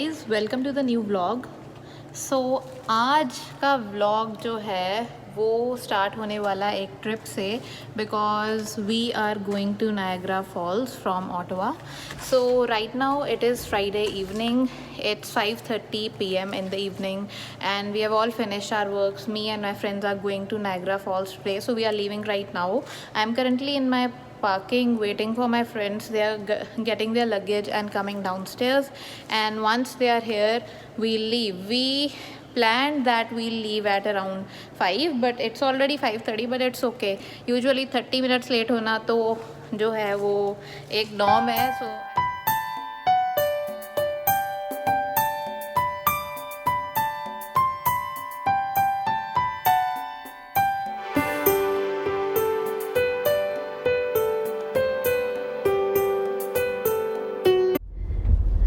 Guys, welcome to the new vlog. So आज का vlog जो है वो स्टार्ट होने वाला एक ट्रिप से, because we are going to Niagara Falls from Ottawa. So right now it is Friday evening, it's 5:30 p.m. in the evening and we have all finished our works. Me and my friends are going to Niagara Falls today, so we are leaving right now. I am currently in my parking waiting for my friends. They are getting their luggage and coming downstairs, and once they are here we'll leave. We planned that we'll leave at around 5, but it's already 5:30, but it's okay. Usually 30 minutes late होना तो जो है वो एक norm है. So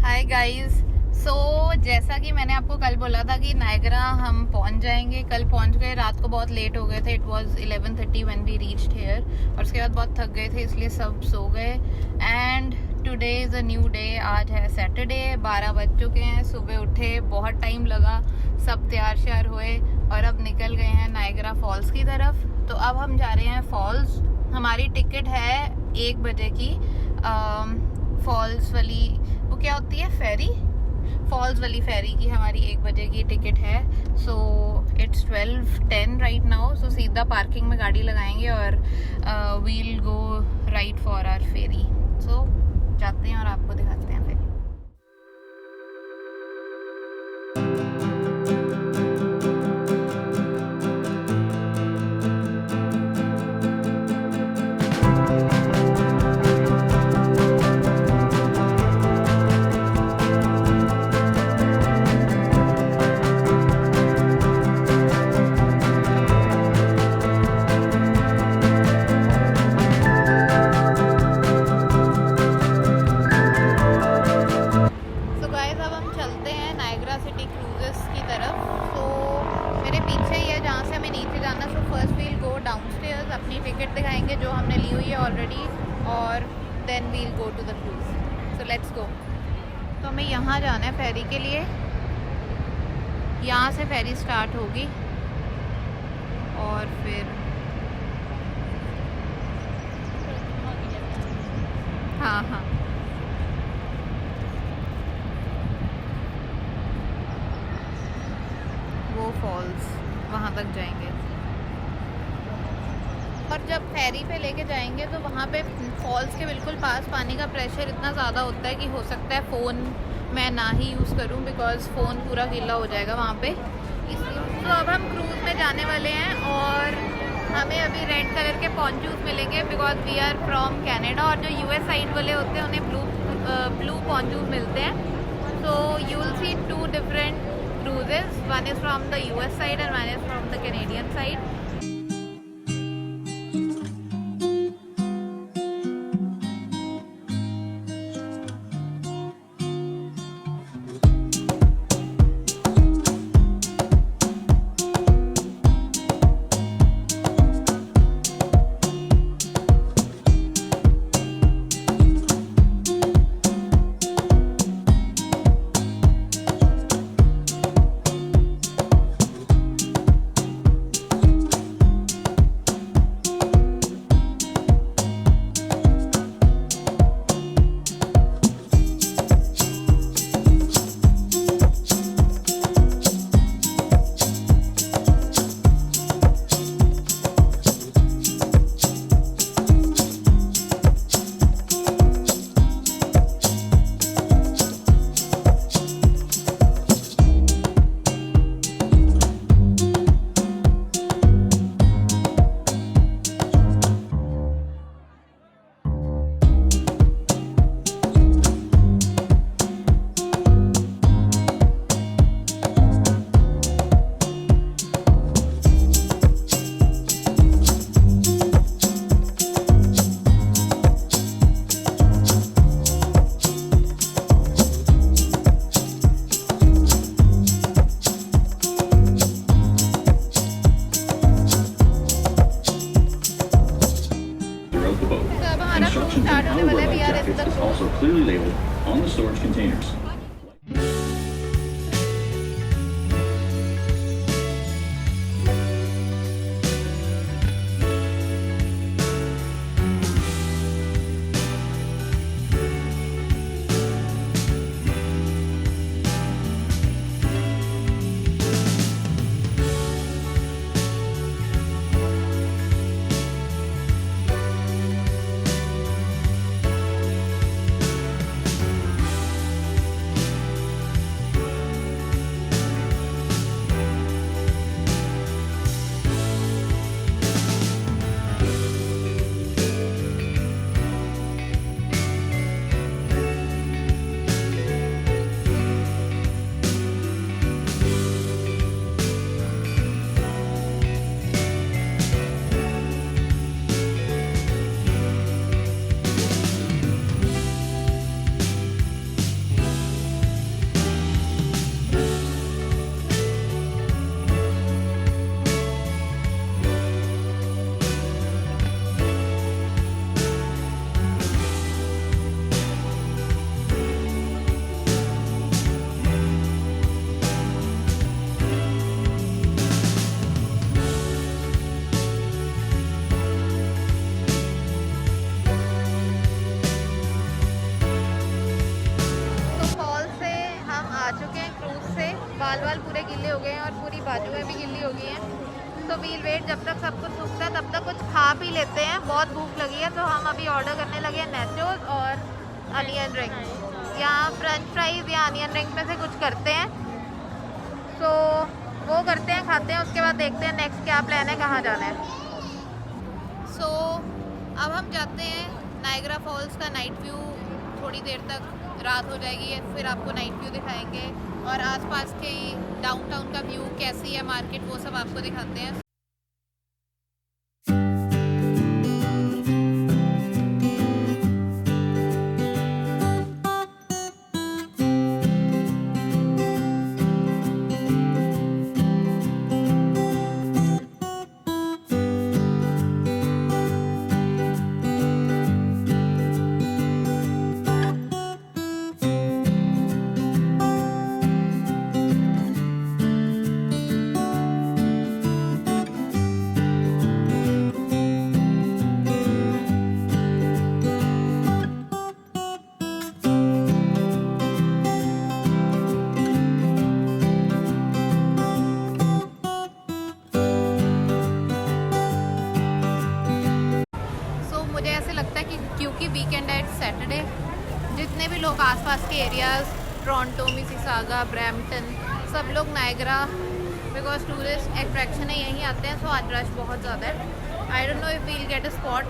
hi guys, सो जैसा कि मैंने आपको कल बोला था कि नायग्रा हम पहुंच जाएंगे. कल पहुंच गए, रात को बहुत लेट हो गए थे. It was 11:30 when we reached here, और उसके बाद बहुत थक गए थे इसलिए सब सो गए. And today is a new day. आज है सैटरडे, 12 बज चुके हैं. सुबह उठे, बहुत टाइम लगा, सब तैयार श्यार हुए और अब निकल गए हैं नायग्रा फॉल्स की तरफ. तो अब हम जा रहे हैं फॉल्स. हमारी टिकट है 1 बजे की. फॉल्स वाली वो क्या होती है, फेरी, फॉल्स वाली फेरी की हमारी 1 बजे की टिकट है. So it's 12:10 right now. So सीधा पार्किंग में गाड़ी लगाएंगे और we'll go right for our ferry. So जाते हैं और आपको दिखाते हैं फेरी. अपनी टिकट दिखाएंगे जो हमने ली हुई है ऑलरेडी, और then we'll go to the cruise. So let's go. तो हमें यहाँ जाना है फेरी के लिए. यहाँ से फेरी स्टार्ट होगी और फिर हाँ वो फॉल्स वहाँ तक जाएंगे. और जब फेरी पे लेके जाएंगे तो वहाँ पे फॉल्स के बिल्कुल पास पानी का प्रेशर इतना ज़्यादा होता है कि हो सकता है फ़ोन मैं ना ही यूज़ करूँ, बिकॉज़ फ़ोन पूरा गीला हो जाएगा वहाँ पे. इसलिए तो अब हम क्रूज़ में जाने वाले हैं और हमें अभी रेड कलर के पॉन्चूज मिलेंगे, because we are from Canada. और जो यूएस साइड वाले होते हैं उन्हें ब्लू पॉन्चूज मिलते हैं. So you will see 2 different cruises. One is from the US side and one is from the Canadian side. Instructions on how to wear life jackets is also clearly labeled on the storage containers. बाल पूरे गिले हो गए हैं और पूरी बाजुएं भी गिल्ली हो गई हैं। तो वील वेट जब तक सब कुछ सूखता है तब तक कुछ खा पी लेते हैं। बहुत भूख लगी है तो हम अभी ऑर्डर करने लगे हैं नेचोस और अनियन रिंग्स, या फ्रेंच फ्राइज़ या अनियन रिंग्स में से कुछ करते हैं। तो वो करते हैं, खाते हैं, उसके बाद देखते हैं नेक्स्ट क्या प्लान है, कहाँ जाना है। सो अब हम जाते हैं नायग्रा फॉल्स का नाइट व्यू। थोड़ी देर तक रात हो जाएगी, फिर आपको नाइट व्यू दिखाएंगे और आसपास के डाउनटाउन का व्यू कैसी है, मार्केट, वो सब आपको दिखाते हैं। मुझे ऐसे लगता है कि क्योंकि वीकेंड है, सैटरडे, जितने भी लोग आसपास के एरियाज, टोरंटो, मिसिसागा, ब्रैम्पटन, सब लोग नायग्रा, बिकॉज टूरिस्ट अट्रैक्शन है, यहीं आते हैं। सो आज रश बहुत ज़्यादा है। I don't know if we'll get a spot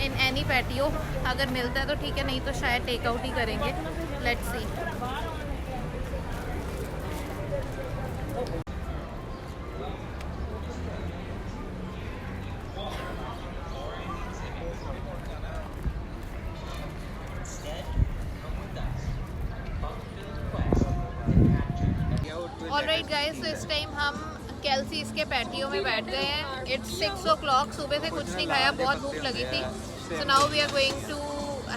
in any patio. अगर मिलता है तो ठीक है, नहीं तो शायद टेक आउट ही करेंगे। Let's see. ऑलराइट गाइस, तो इस टाइम हम केल्सीज के पैटियो में बैठ गए हैं। It's 6 o'clock। सुबह से कुछ नहीं खाया, बहुत भूख लगी थी। So now we are going to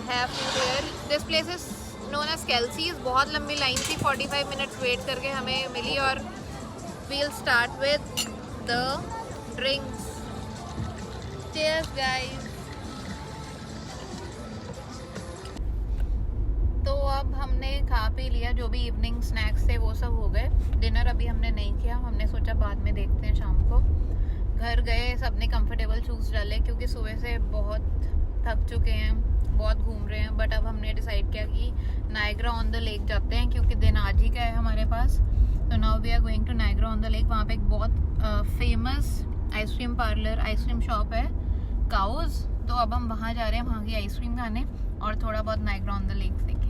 have food here. This place is known as Kelsey's. बहुत लंबी लाइन थी, 45 मिनट्स वेट करके हमें मिली। और we'll start with the drinks. Cheers guys. तो अब हमने खा पी लिया, जो भी इवनिंग स्नैक्स थे वो सब हो गए। डिनर अभी हमने नहीं किया, हमने सोचा बाद में देखते हैं शाम को। घर गए, सबने कंफर्टेबल शूज़ डाले क्योंकि सुबह से बहुत थक चुके हैं, बहुत घूम रहे हैं। बट अब हमने डिसाइड किया कि नायग्रा ऑन द लेक जाते हैं क्योंकि दिन आज ही का है हमारे पास। तो now we are going to Niagara on the lake. वहाँ पे एक बहुत famous ice cream parlour, ice cream shop है, काउज। तो अब हम वहाँ जा रहे हैं, वहाँ की आइसक्रीम खाने और थोड़ा बहुत नायग्रा ऑन द लेक देखेंगे।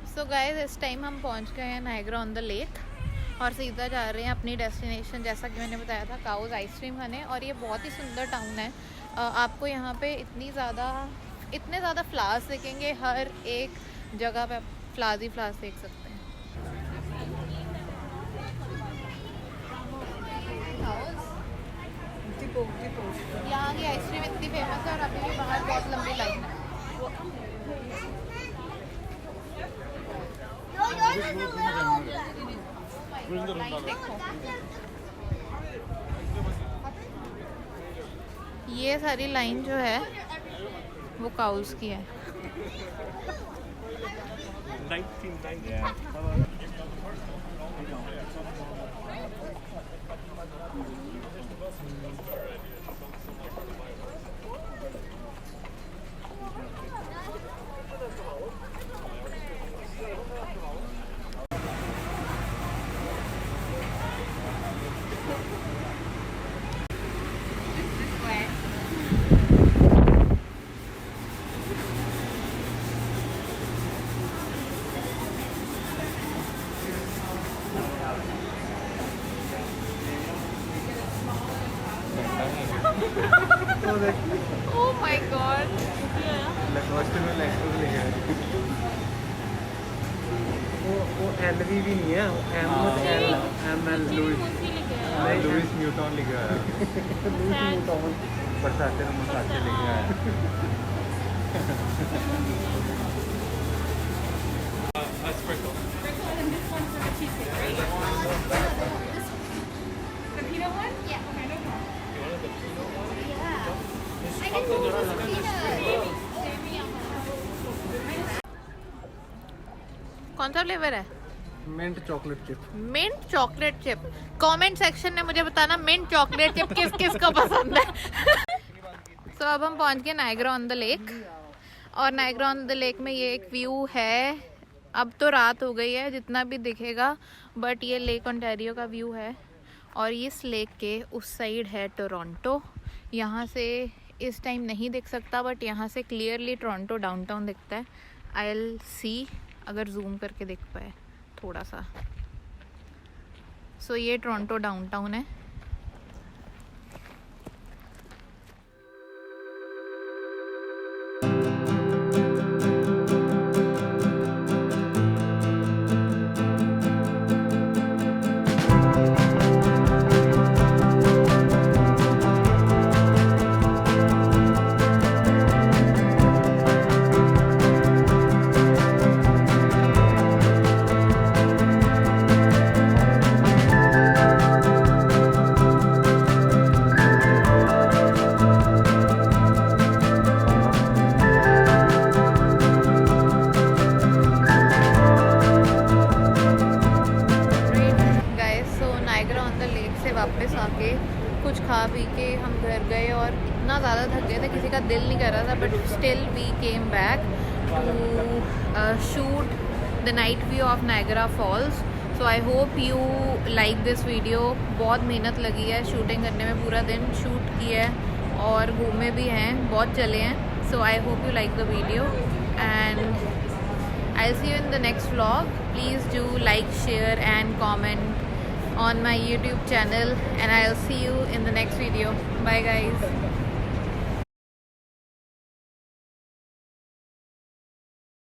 सो गाइस, इस टाइम हम पहुंच गए हैं नायग्रा ऑन द लेक और सीधा जा रहे हैं अपनी डेस्टिनेशन, जैसा कि मैंने बताया था, काउज आइसक्रीम खाने। और ये बहुत ही सुंदर टाउन है। आपको यहाँ पे इतने ज़्यादा फ्लावर्स दिखेंगे, हर एक जगह पे फ्लावर्स ही फ्लावर्स देख सकते हैं। यहाँ की आइसक्रीम इतनी फेमस है और अभी भी बाहर बहुत लंबी लाइन है। ये सारी लाइन जो है वो काउस की है। Oh my God. लैकोस्टे में लैक्टोज लिखा है। वो LV भी नहीं है, वो ML लुइस न्यूटन लिखा है। बरसाते में मसाते लिखा है। कौन सा फ्लेवर है? Mint chocolate chip. Mint chocolate chip. Comment section में मुझे बताना मिंट चॉकलेट चिप किस किस को पसंद है। तो अब हम पहुंच गए नायग्रा ऑन द लेक, और नायग्रा ऑन द लेक में ये एक व्यू है। अब तो रात हो गई है जितना भी दिखेगा, बट ये लेक ओंटारियो का व्यू है। और इस लेक के उस साइड है टोरंटो। यहाँ से इस टाइम नहीं दिख सकता, बट यहाँ से क्लियरली टोरंटो डाउनटाउन दिखता है। आई विल सी अगर जूम करके दिख पाए थोड़ा सा। सो ये टोरंटो डाउनटाउन है। वापस आके कुछ खा पी के हम घर गए, और इतना ज़्यादा थक गए थे, किसी का दिल नहीं कर रहा था, but still we came back to shoot the night view of Niagara Falls. So I hope you like this video. बहुत मेहनत लगी है शूटिंग करने में, पूरा दिन शूट किया है और घूमे भी हैं, बहुत चले हैं। So I hope you like the video and I see you in the next vlog. Please do like, share and comment on my YouTube channel, and I'll see you in the next video. Bye guys.